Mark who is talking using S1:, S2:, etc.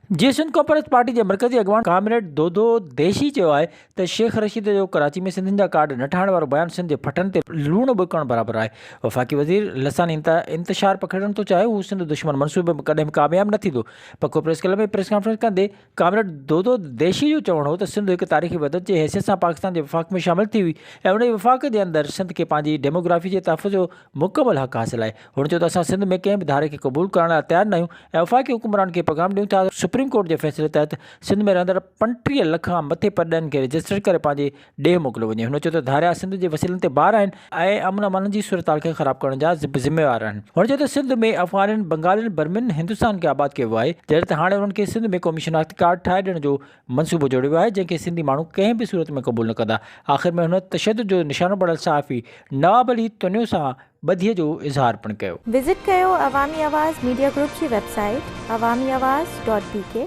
S1: जी Sindh conference party के मरकज़ी अॻवान कामरेड दोदो देशी चयो आहे त शेख रशीद जो कराची में सिंधियुनि जा कार्ड न ठाहिण वारो बयानु सिंध जे फटनि ते लूण ॿुकण बराबरि आहे। वफ़ाक़ी वज़ीर लसानी इंतशार पखड़णु थो चाहे हू सिंध दुश्मन मनसूबे में कॾहिं बि कामयाबु न थींदो। पको प्रेस क्लब में प्रेस कॉन्फ्रेंस कंदे कामरेड दोदो देशी जो चवणु हो त सिंध हिकु तारीख़ी वदत जे हैसियत सां पाकिस्तान जे वफ़ाक़ में शामिल थी हुई ऐं उन वफ़ाक़ जे अंदरि सिंध खे पंहिंजी डेमोग्राफी जे तहफ़ुज़ जो मुकमल हक़ हासिल आहे। हुन चयो त असां सिंध में कंहिं बि धारे खे क़बूल करण लाइ तयारु न आहियूं ऐं वफ़ाक़ी हुकुमरान खे पैगाम ॾियूं था सुप्रीम कोर्ट जे फ़ैसिले तहत सिंध में रहंदड़ 35 लख खां मथे पदनि खे रजिस्टर करे पंहिंजे ॾे मोकिलियो वञे। हुन चयो त धारिया सिंध जे वसीलनि ते ॿार आहिनि ऐं अमन अमान जी सूरत खे ख़राब करण जा ज़िम्मेवार आहिनि। हुन चयो त सिंध में अफ़गाननि बंगालियुनि बर्मियुनि हिंदुस्तान खे आबाद कयो आहे जहिड़े त हाणे उन्हनि खे सिंध में क़ौमी शनाख़्ती कार्ड ठाहे ॾियण जो मनसूबो जोड़ियो आहे जंहिंखे सिंधी माण्हू कंहिं बि सूरत में क़बूल न कंदा। आख़िर में हुन तशदुद जो निशानो पढ़ियल सहाफ़ी नवाब अली तुनियो सां ॿधीअ जो इज़हार पिणु कयो।
S2: विज़िट कयो अवामी आवाज़ मीडिया ग्रुप जी वेबसाइट awamiawaz.pk